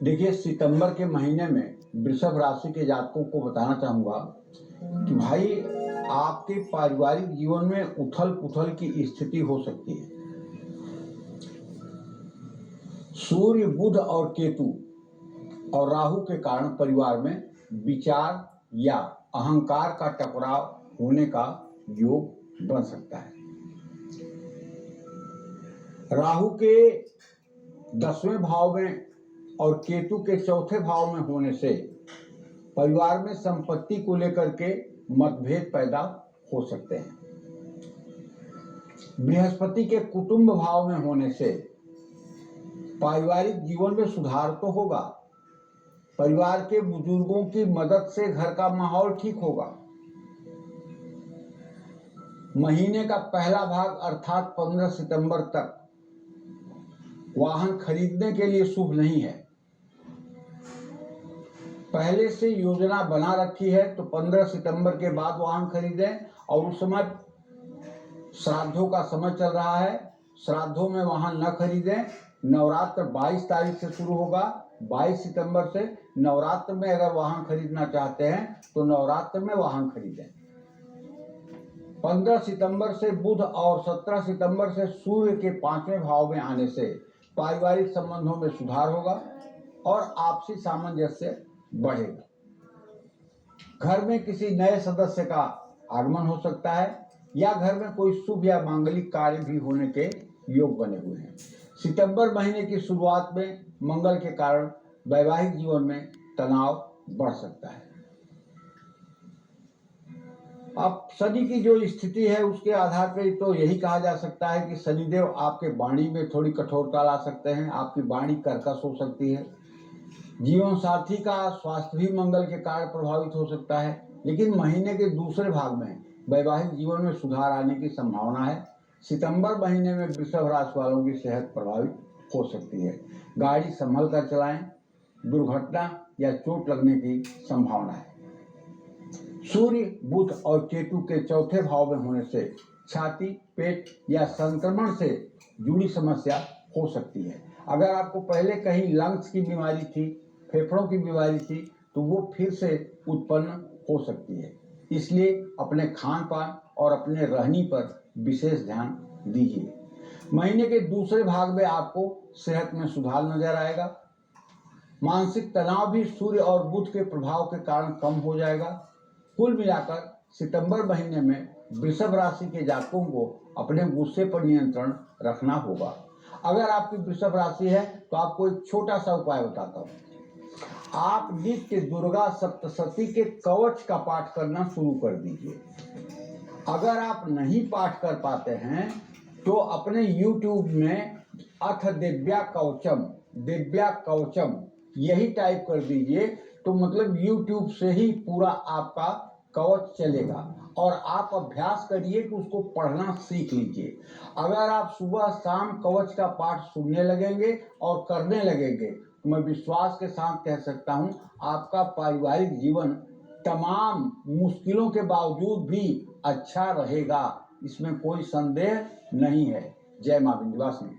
देखिए, सितंबर के महीने में वृषभ राशि के जातकों को बताना चाहूँगा कि भाई आपके पारिवारिक जीवन में उथल-पुथल की स्थिति हो सकती है। सूर्य, बुध और केतु और राहु के कारण परिवार में विचार या अहंकार का टकराव होने का योग बन सकता है। राहु के 10वें भाव में और केतु के 4थे भाव में होने से परिवार में संपत्ति को लेकर के मतभेद पैदा हो सकते हैं। बृहस्पति के कुटुंब भाव में होने से पारिवारिक जीवन में सुधार तो होगा, परिवार के बुजुर्गों की मदद से घर का माहौल ठीक होगा। महीने का पहला भाग अर्थात 15 सितंबर तक वाहन खरीदने के लिए शुभ नहीं है। पहले से योजना बना रखी है तो 15 सितंबर के बाद वाहन खरीदें, और उस समय श्राद्धों का समय चल रहा है, श्राद्धों में वाहन न खरीदें। नवरात्र 22 तारीख से शुरू होगा, 22 सितंबर से। नवरात्र में अगर वाहन खरीदना चाहते हैं तो नवरात्र में वाहन खरीदें। 15 सितंबर से बुध और 17 सितंबर से सूर्य के 5वें भाव में आने से पारिवारिक संबंधों में सुधार होगा और आपसी सामंजस्य बढ़ेगा। घर में किसी नए सदस्य का आगमन हो सकता है या घर में कोई शुभ या मांगलिक कार्य भी होने के योग बने हुए हैं। सितंबर महीने की शुरुआत में मंगल के कारण वैवाहिक जीवन में तनाव बढ़ सकता है। अब शनि की जो स्थिति है उसके आधार पर तो यही कहा जा सकता है कि शनिदेव आपके वाणी में थोड़ी कठोरता ला सकते हैं, आपकी वाणी कर्कश हो सकती है। जीवन साथी का स्वास्थ्य भी मंगल के कारण प्रभावित हो सकता है, लेकिन महीने के दूसरे भाग में वैवाहिक जीवन में सुधार आने की संभावना है। सितंबर महीने में वृषभ राशि वालों की सेहत प्रभावित हो सकती है। गाड़ी संभल कर चलाएं, दुर्घटना या चोट लगने की संभावना है। सूर्य, बुध और केतु के 4थे भाव में होने से छाती, पेट या संक्रमण से जुड़ी समस्या हो सकती है। अगर आपको पहले कहीं लंग्स की बीमारी थी, फेफड़ों की बीमारी थी, तो वो फिर से उत्पन्न हो सकती है। इसलिए अपने खान पान और अपने रहनी पर विशेष ध्यान दीजिए। महीने के दूसरे भाग में आपको सेहत में सुधार नजर आएगा। मानसिक तनाव भी सूर्य और बुध के प्रभाव के कारण कम हो जाएगा। कुल मिलाकर सितंबर महीने में वृषभ राशि के जातकों को अपने गुस्से पर नियंत्रण रखना होगा। अगर आपकी वृषभ राशि है तो आपको एक छोटा सा उपाय बताता हूँ। आप नित्य दुर्गा सप्तशती के कवच का पाठ करना शुरू कर दीजिए। अगर आप नहीं पाठ कर पाते हैं तो अपने YouTube में अथ दिव्या कवचम यही टाइप कर दीजिए, तो मतलब YouTube से ही पूरा आपका कवच चलेगा और आप अभ्यास करिए कि उसको पढ़ना सीख लीजिए। अगर आप सुबह शाम कवच का पाठ सुनने लगेंगे और करने लगेंगे तो मैं विश्वास के साथ कह सकता हूं आपका पारिवारिक जीवन तमाम मुश्किलों के बावजूद भी अच्छा रहेगा, इसमें कोई संदेह नहीं है। जय मां विंध्यवासिनी।